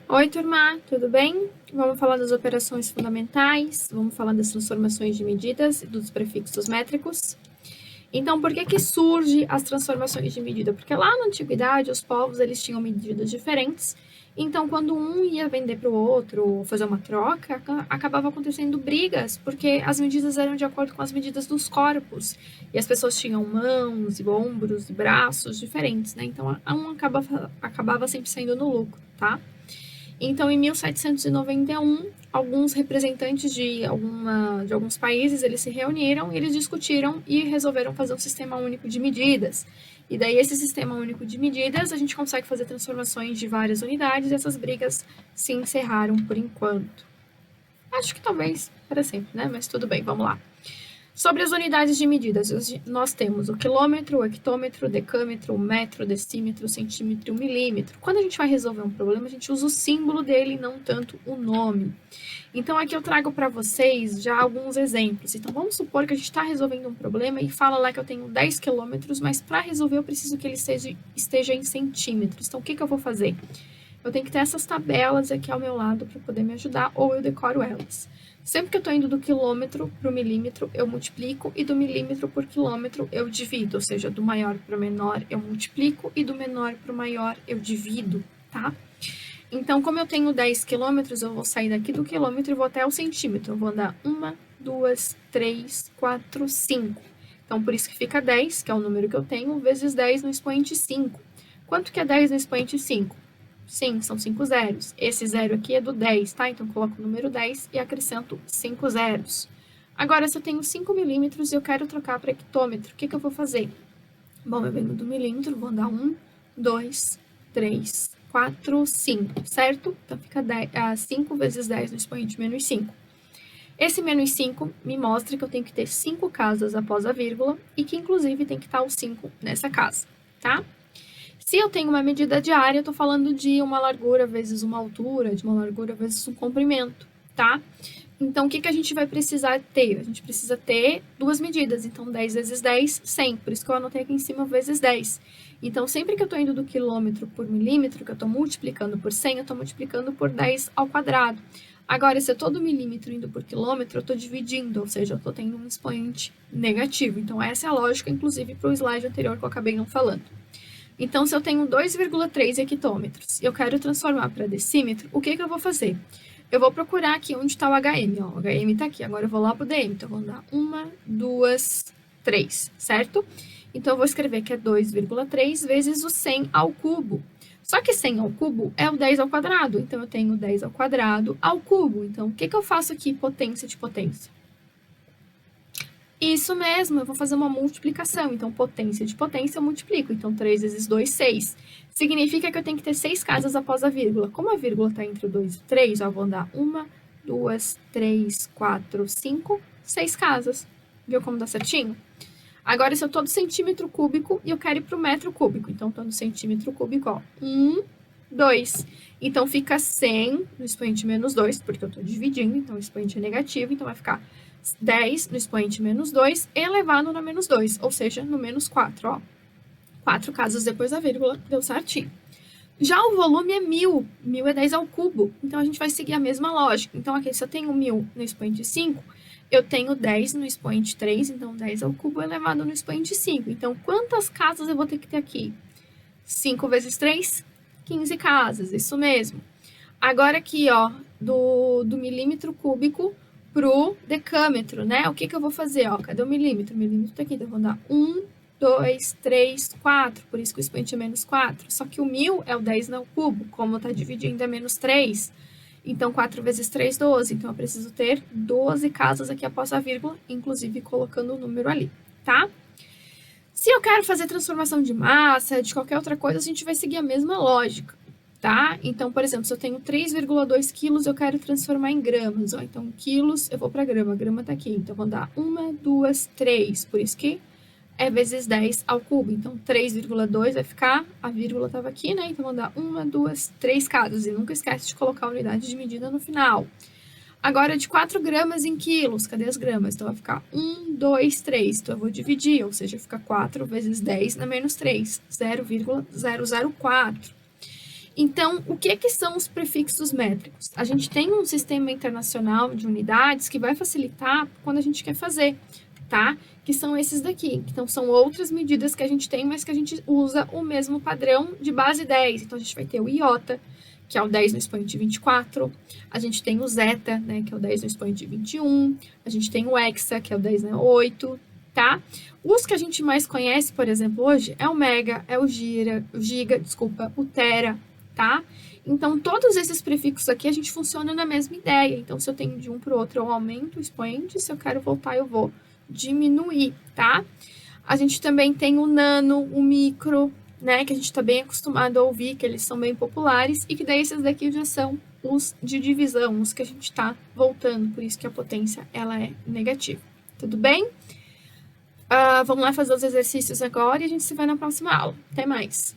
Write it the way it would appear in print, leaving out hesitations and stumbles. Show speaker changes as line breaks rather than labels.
Oi, turma, tudo bem? Vamos falar das operações fundamentais, vamos falar das transformações de medidas e dos prefixos métricos. Então, por que surge as transformações de medida? Porque lá na antiguidade, os povos eles tinham medidas diferentes. Então, quando um ia vender para o outro, ou fazer uma troca, acabava acontecendo brigas, porque as medidas eram de acordo com as medidas dos corpos. E as pessoas tinham mãos, e ombros e braços diferentes, né? Então, um acabava sempre saindo no lucro, tá? Então, em 1791, alguns representantes de alguns países, eles se reuniram, eles discutiram e resolveram fazer um sistema único de medidas. E daí, esse sistema único de medidas, a gente consegue fazer transformações de várias unidades e essas brigas se encerraram por enquanto. Acho que talvez para sempre, né? Mas tudo bem, vamos lá. Sobre as unidades de medidas, nós temos o quilômetro, o hectômetro, o decâmetro, o metro, o decímetro, o centímetro e o milímetro. Quando a gente vai resolver um problema, a gente usa o símbolo dele, não tanto o nome. Então, aqui eu trago para vocês já alguns exemplos. Então, vamos supor que a gente está resolvendo um problema e fala lá que eu tenho 10 quilômetros, mas para resolver eu preciso que ele esteja em centímetros. Então, o que eu vou fazer? Eu tenho que ter essas tabelas aqui ao meu lado para poder me ajudar, ou eu decoro elas. Sempre que eu estou indo do quilômetro para o milímetro, eu multiplico, e do milímetro por quilômetro eu divido, ou seja, do maior para o menor eu multiplico, e do menor para o maior eu divido, tá? Então, como eu tenho 10 quilômetros, eu vou sair daqui do quilômetro e vou até o centímetro. Eu vou andar 1, 2, 3, 4, 5. Então, por isso que fica 10, que é o número que eu tenho, vezes 10 no expoente 5. Quanto que é 10 no expoente 5? Sim, são 5 zeros. Esse zero aqui é do 10, tá? Então, coloco o número 10 e acrescento 5 zeros. Agora, se eu tenho 5 milímetros e eu quero trocar para hectômetro, o que eu vou fazer? Bom, eu venho do milímetro, vou andar 1, 2, 3, 4, 5, certo? Então, fica 5 vezes 10 no expoente menos 5. Esse menos 5 me mostra que eu tenho que ter 5 casas após a vírgula e que, inclusive, tem que estar o 5 nessa casa, tá? Se eu tenho uma medida de área, eu estou falando de uma largura vezes uma altura, de uma largura vezes um comprimento, tá? Então, o que a gente vai precisar ter? A gente precisa ter duas medidas. Então, 10 vezes 10, 100. Por isso que eu anotei aqui em cima vezes 10. Então, sempre que eu estou indo do quilômetro por milímetro, que eu estou multiplicando por 100, eu estou multiplicando por 10 ao quadrado. Agora, se eu estou do milímetro indo por quilômetro, eu estou dividindo, ou seja, eu estou tendo um expoente negativo. Então, essa é a lógica, inclusive, para o slide anterior que eu acabei não falando. Então, se eu tenho 2,3 hectômetros e eu quero transformar para decímetro, o que eu vou fazer? Eu vou procurar aqui onde está o HM. Ó, o HM está aqui, agora eu vou lá para o DM. Então, eu vou dar 1, 2, 3, certo? Então, eu vou escrever que é 2,3 vezes o 100 ao cubo. Só que 100 ao cubo é o 10 ao quadrado. Então, eu tenho 10 ao quadrado ao cubo. Então, o que eu faço aqui, potência de potência? Isso mesmo, eu vou fazer uma multiplicação. Então, potência de potência eu multiplico. Então, 3 vezes 2, 6. Significa que eu tenho que ter 6 casas após a vírgula. Como a vírgula está entre o 2 e o 3, eu vou dar 1, 2, 3, 4, 5, 6 casas. Viu como dá certinho? Agora, se eu estou no centímetro cúbico e eu quero ir para o metro cúbico. Então, estou no centímetro cúbico, ó. 1, 2. Então, fica 100 no expoente menos 2, porque eu estou dividindo. Então, o expoente é negativo. Então, vai ficar 10 no expoente menos 2 elevado na menos 2, ou seja, no menos 4, ó. 4 casas depois da vírgula, deu certinho. Já o volume é 1000, 1000 é 10 ao cubo, então a gente vai seguir a mesma lógica. Então, aqui, se eu tenho 1000 no expoente 5, eu tenho 10 no expoente 3, então 10 ao cubo elevado no expoente 5. Então, quantas casas eu vou ter que ter aqui? 5 vezes 3, 15 casas, isso mesmo. Agora aqui, ó, do milímetro cúbico pro decâmetro, né? O que eu vou fazer, ó? Cadê o milímetro? O milímetro tá aqui, então eu vou dar 1, 2, 3, 4, por isso que o expoente é menos 4. Só que o 1000 é o 10 no cubo, como tá dividindo é menos 3. Então, 4 vezes 3, 12. Então, eu preciso ter 12 casas aqui após a vírgula, inclusive colocando o número ali, tá? Se eu quero fazer transformação de massa, de qualquer outra coisa, a gente vai seguir a mesma lógica, tá? Então, por exemplo, se eu tenho 3,2 quilos, eu quero transformar em gramas, ó. Então, quilos, eu vou para grama, a grama tá aqui. Então, eu vou dar 1, 2, 3, por isso que é vezes 10 ao cubo. Então, 3,2 vai ficar, a vírgula estava aqui, né? Então, vou dar 1, 2, 3 casas. E nunca esquece de colocar a unidade de medida no final. Agora, de 4 gramas em quilos, cadê as gramas? Então, vai ficar 1, 2, 3. Então, eu vou dividir, ou seja, fica 4 vezes 10 na menos 3, 0,004. Então, o que são os prefixos métricos? A gente tem um sistema internacional de unidades que vai facilitar quando a gente quer fazer, tá? Que são esses daqui. Então, são outras medidas que a gente tem, mas que a gente usa o mesmo padrão de base 10. Então, a gente vai ter o iota, que é o 10 no expoente 24. A gente tem o zeta, né, que é o 10 no expoente 21. A gente tem o hexa, que é o 10 no 8, tá? Os que a gente mais conhece, por exemplo, hoje, é o mega, é o giga, o tera, tá? Então, todos esses prefixos aqui, a gente funciona na mesma ideia. Então, se eu tenho de um para o outro, eu aumento o expoente. Se eu quero voltar, eu vou diminuir, tá? A gente também tem o nano, o micro, né? Que a gente está bem acostumado a ouvir, que eles são bem populares. E que daí esses daqui já são os de divisão, os que a gente está voltando. Por isso que a potência, ela é negativa. Tudo bem? Vamos lá fazer os exercícios agora e a gente se vê na próxima aula. Até mais!